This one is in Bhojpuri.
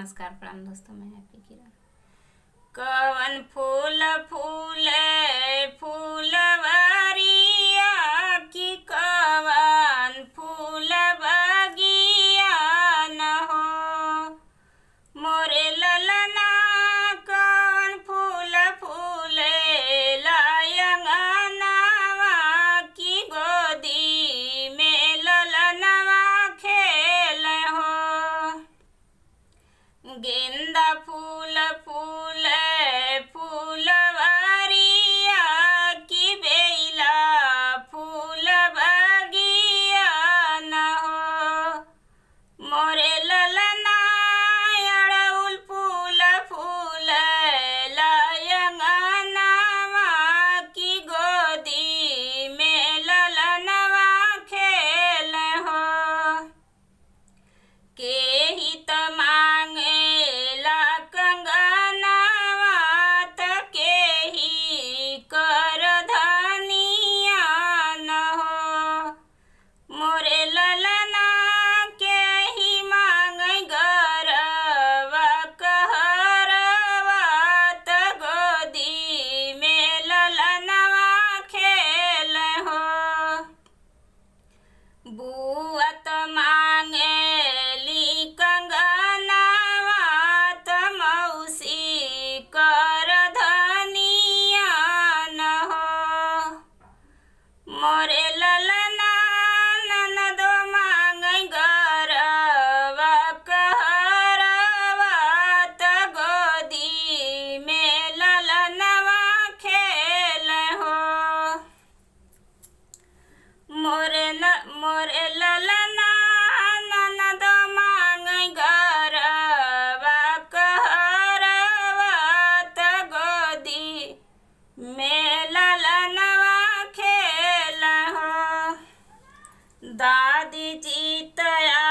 नमस्कार प्रणाम दोस्तों, मैं हैप्पी किरण। कवन फूल फूले फूलवरिया की कवन फूल बगिया न हो मोरे ललना। कवन फूल फूले लायंगनवा की गोदी में ललनवा खेल हो। गेंदा फूल फूले फूलवरिया की बेला फूल बगिया न हो मोरे ललना। अड़उल फूल फूले लायंगनवा की गोदी में ललनवा खेल हो। केही त मांगेला कंगनवा त केही कर धनिया न हो मोरे ललना। केही मांगै गरवा कहरवा त गोदी में ललनवा खेल हो। बुआ त मांगेली कंगनवा त मौसी कर धनिया न हो मोरे ललना। ननदो मांगै गरवा कहरवा त गोदी में ललनवा खेल हो मोरे ललना। ननदो मांगै गरवा कहरवा त गोदी में ललनवा खेल हो। दादी जी तया